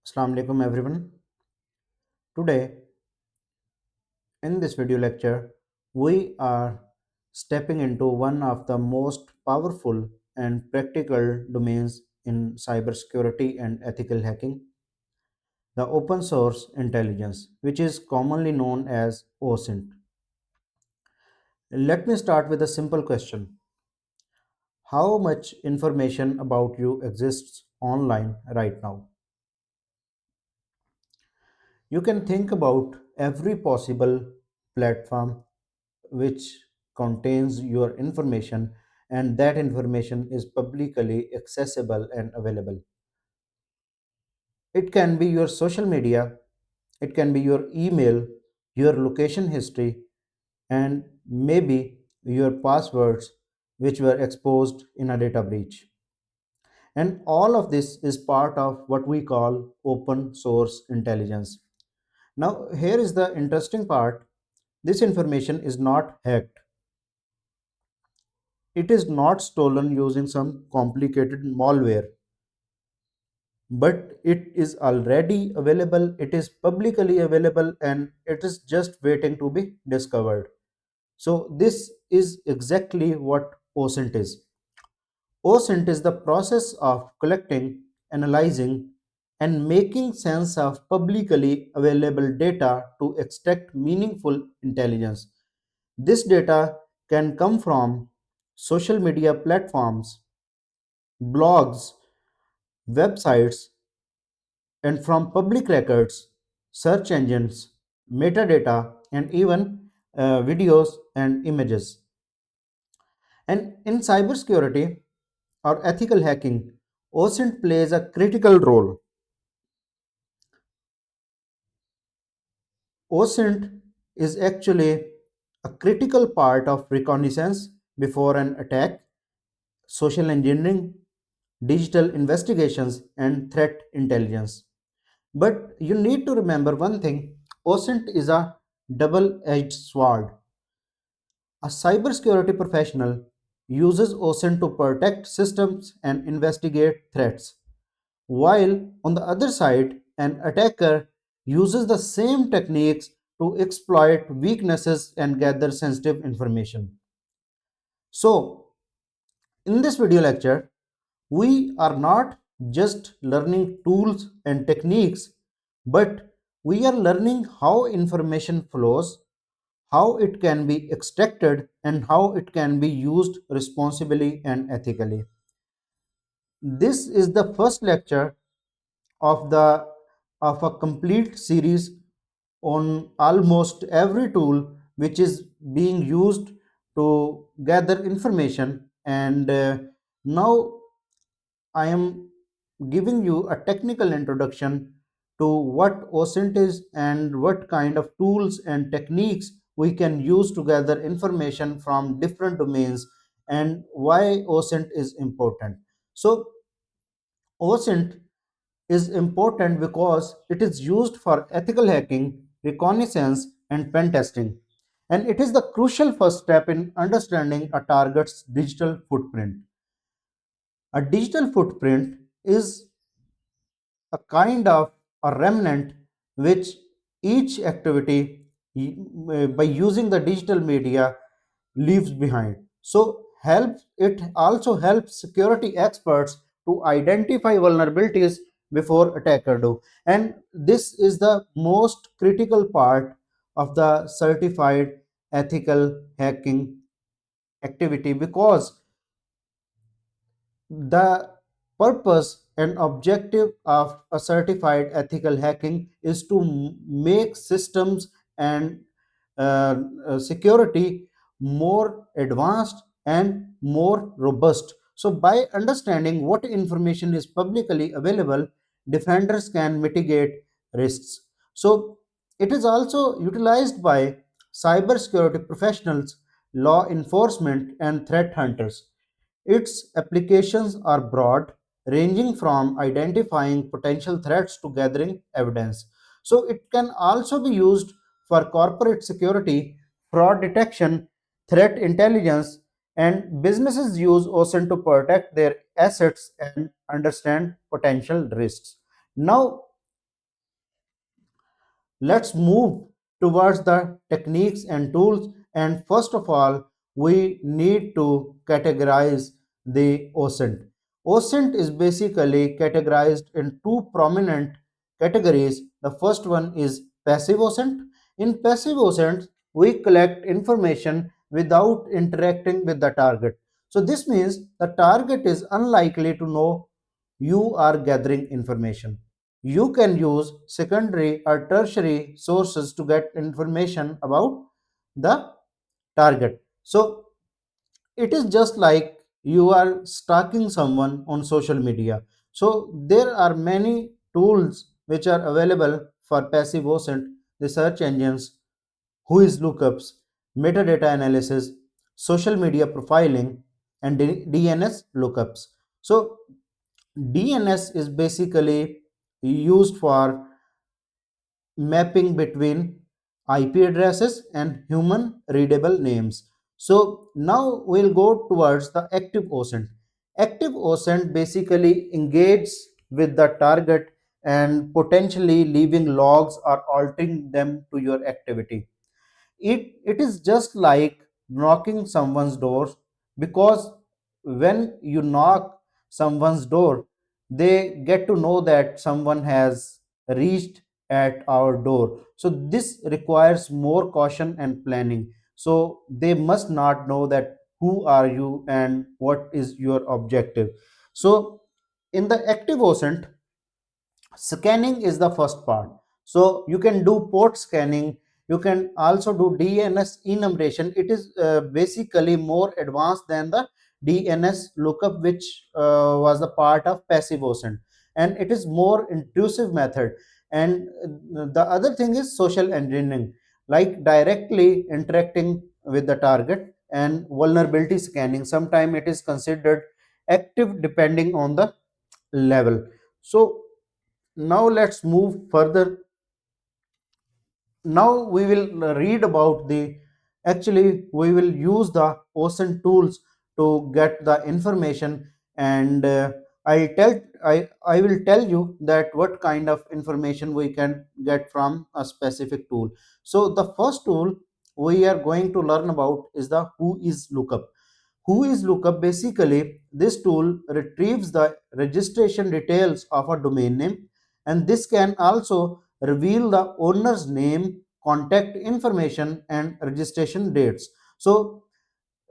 Assalamu alaikum everyone. Today in this video lecture we are stepping into one of the most powerful and practical domains in cybersecurity and ethical hacking, the open source intelligence, which is commonly known as OSINT. Let me start with a simple question. How much information about you exists online right now? You can think about every possible platform which contains your information, and that information is publicly accessible and available. It can be your social media, it can be your email, your location history, and maybe your passwords which were exposed in a data breach. And all of this is part of what we call open source intelligence. Now, here is the interesting part: this information is not hacked. It is not stolen using some complicated malware, but it is already available, it is publicly available, and it is just waiting to be discovered. So, this is exactly what OSINT is. OSINT is the process of collecting, analyzing, and making sense of publicly available data to extract meaningful intelligence. This data can come from social media platforms, blogs, websites, and from public records, search engines, metadata, and even videos and images. And in cybersecurity or ethical hacking, OSINT plays a critical role. OSINT is actually a critical part of reconnaissance before an attack, social engineering, digital investigations, and threat intelligence. But you need to remember one thing: OSINT is a double edged sword. A cybersecurity professional uses OSINT to protect systems and investigate threats, while on the other side, an attacker uses the same techniques to exploit weaknesses and gather sensitive information. So, in this video lecture, we are not just learning tools and techniques, but we are learning how information flows, how it can be extracted, and how it can be used responsibly and ethically. This is the first lecture of the of a complete series on almost every tool which is being used to gather information, and now I am giving you a technical introduction to what OSINT is and what kind of tools and techniques we can use to gather information from different domains and why OSINT is important. So, OSINT is important because it is used for ethical hacking, reconnaissance, and pen testing. And it is the crucial first step in understanding a target's digital footprint. A digital footprint is a kind of a remnant which each activity by using the digital media leaves behind. So helps it also helps security experts to identify vulnerabilities before attacker do. And this is the most critical part of the certified ethical hacking activity, because the purpose and objective of a certified ethical hacking is to make systems and security more advanced and more robust. So, by understanding what information is publicly available, defenders can mitigate risks. So, it is also utilized by cybersecurity professionals, law enforcement, and threat hunters. Its applications are broad, ranging from identifying potential threats to gathering evidence. So, it can also be used for corporate security, fraud detection, threat intelligence, and businesses use OSINT to protect their assets and understand potential risks. Now, let's move towards the techniques and tools. And first of all, we need to categorize the OSINT. OSINT is basically categorized in two prominent categories. The first one is passive OSINT. In passive OSINT, we collect information without interacting with the target. So this means the target is unlikely to know you are gathering information. You can use secondary or tertiary sources to get information about the target. So it is just like you are stalking someone on social media. So there are many tools which are available for passive OSINT, the search engines, WHOIS lookups, metadata analysis, social media profiling, and DNS lookups. So DNS is basically used for mapping between IP addresses and human readable names. So now we'll go towards the active OSINT. Active OSINT basically engages with the target and potentially leaving logs or altering them to your activity. It is just like knocking someone's door, because when you knock someone's door, they get to know that someone has reached at our door. So this requires more caution and planning. So they must not know that who are you and what is your objective. So in the active OSINT, scanning is the first part. So you can do port scanning, you can also do DNS enumeration. It is basically more advanced than the DNS lookup, which was the part of passive OSINT, and it is more intrusive method. And the other thing is social engineering, like directly interacting with the target, and vulnerability scanning. Sometimes it is considered active depending on the level. So now let's move further. Now we will read about the, actually we will use the OSINT tools to get the information. And I will tell you that what kind of information we can get from a specific tool. So the first tool we are going to learn about is the WHOIS lookup. WHOIS lookup, basically this tool retrieves the registration details of a domain name, and this can also reveal the owner's name, contact information, and registration dates. So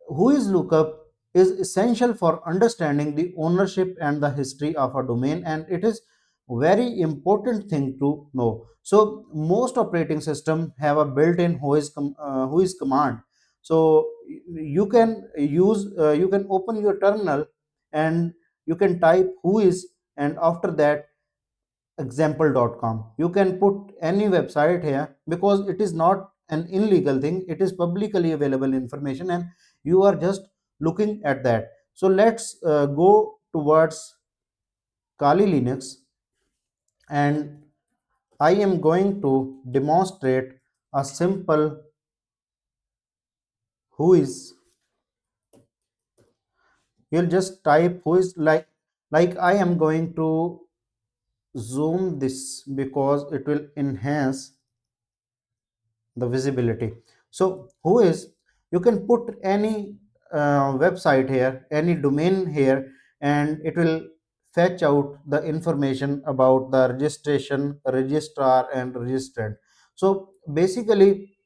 WHOIS lookup is essential for understanding the ownership and the history of a domain, and it is very important thing to know. So most operating system have a built-in WHOIS command. So you can use, you can open your terminal and you can type WHOIS, and after that example.com. You can put any website here, because it is not an illegal thing, it is publicly available information, and you are just looking at that. So let's go towards Kali Linux, and I am going to demonstrate a simple who is. You'll just type who is, like I am going to zoom this because it will enhance the visibility. So who is, you can put any website here, any domain here, and it will fetch out the information about the registration, registrar, and registrant. So basically,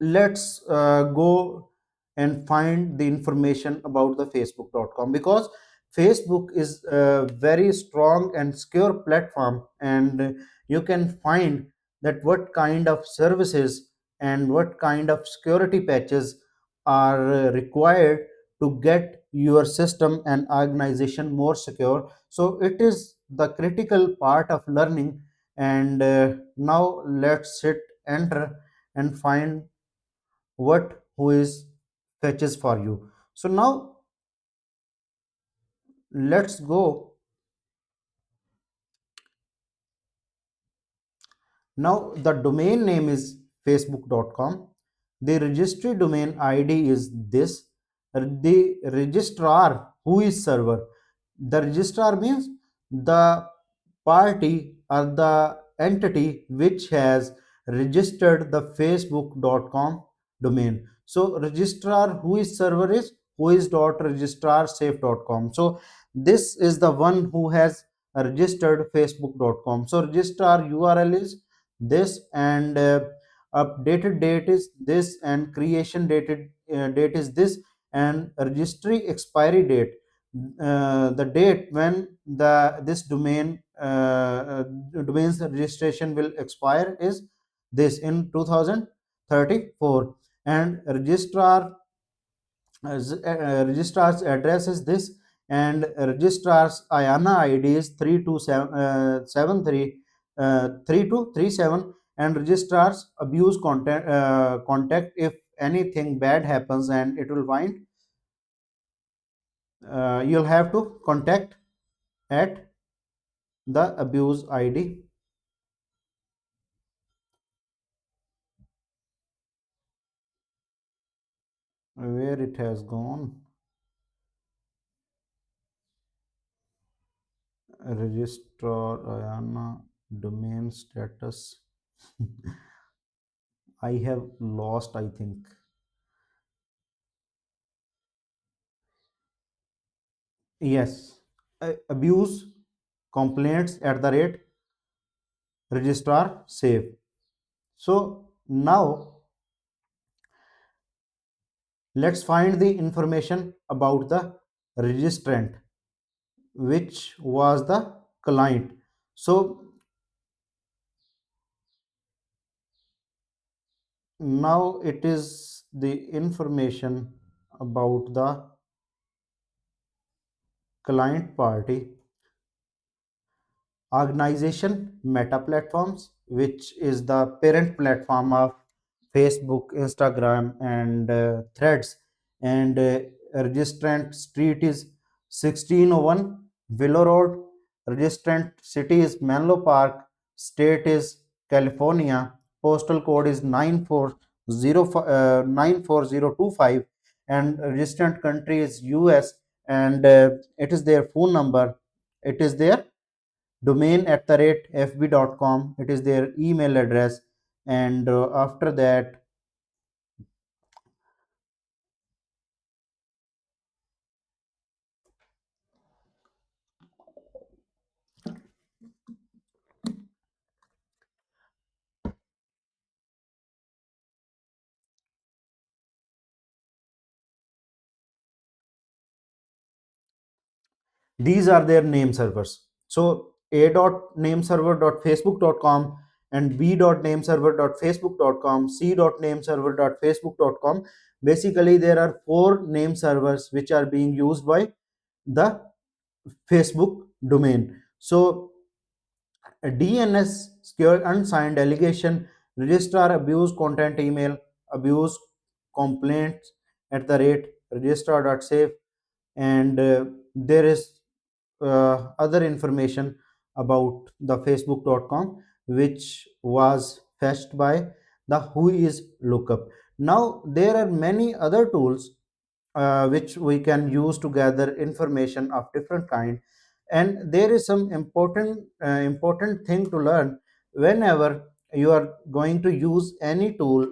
let's go and find the information about the facebook.com, because Facebook is a very strong and secure platform, and you can find that what kind of services and what kind of security patches are required to get your system and organization more secure. So it is the critical part of learning. And now let's hit enter and find what WHOIS fetches for you. So now let's go. Now the domain name is facebook.com. The registry domain ID is this. The registrar, who is server. The registrar means the party or the entity which has registered the facebook.com domain. So registrar whois server is whois.registrarsafe.com. So this is the one who has registered facebook.com. So registrar URL is this, and updated date is this, and creation date is this, and registry expiry date, the date when the this domain's registration will expire is this in 2034, and registrar's address is this, and registrar's IANA ID is 3237 and registrar's abuse contact if anything bad happens, and it will find you'll have to contact at the abuse ID. Where it has gone? Registrar Ayana domain status. I have lost, I think. Yes, abuse complaints at the rate registrar save. So now let's find the information about the registrant, which was the client. So now it is the information about the client party. Organization Meta Platforms, which is the parent platform of Facebook, Instagram, and Threads, and registrant street is 1601 Willow Road, registrant city is Menlo Park, state is California, postal code is 94025, and registrant country is US, and it is their phone number, it is their domain at the rate fb.com, it is their email address, and after that these are their name servers. So a dot name server dot facebook dot com, and b dot name server dot facebook dot com, c dot name server dot facebook dot com. Basically there are four name servers which are being used by the Facebook domain. So a DNS secure unsigned allegation, registrar abuse content email, abuse complaints at the rate registrar.safe, and there is other information about the facebook.com which was fetched by the WHOIS lookup. Now there are many other tools which we can use to gather information of different kind, and there is some important thing to learn whenever you are going to use any tool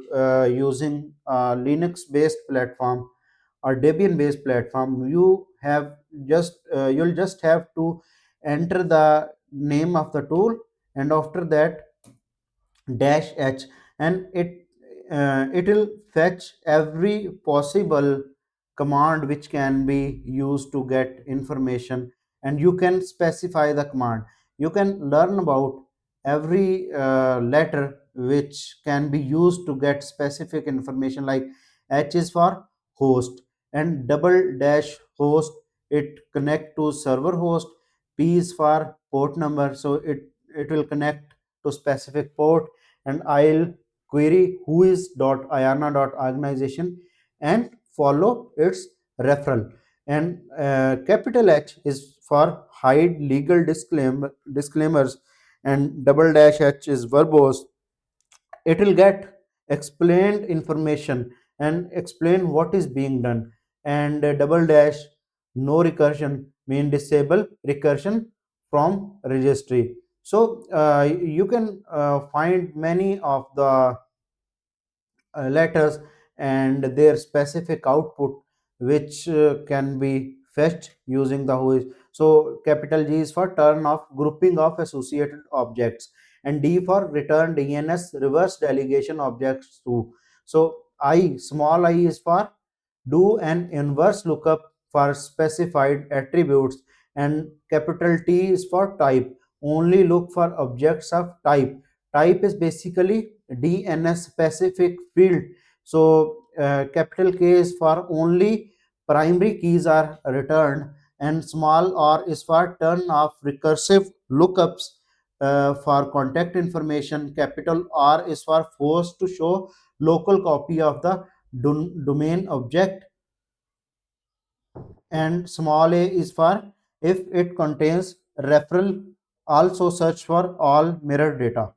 using Linux based platform or Debian based platform. You have just you'll just have to enter the name of the tool, and after that dash h, and it will fetch every possible command which can be used to get information, and you can specify the command. You can learn about every letter which can be used to get specific information, like h is for host, and double dash host, it connect to server host. P is for port number, so it will connect to specific port, and I'll query whois.ayana.organization and follow its referral. And capital H is for hide legal disclaimers, and double dash H is verbose. It will get explained information and explain what is being done, and double dash no recursion mean disable recursion from registry. So you can find many of the letters and their specific output, which can be fetched using the WHOIS. So capital G is for turn of grouping of associated objects, and D for return DNS reverse delegation objects to. So I, small I, is for do an inverse lookup for specified attributes, and capital T is for type, only look for objects of type. Type is basically DNS specific field. So capital K is for only primary keys are returned, and small r is for turn of recursive lookups for contact information. Capital R is for force to show local copy of the domain object, and small a is for if it contains referral. Also search for all mirror data.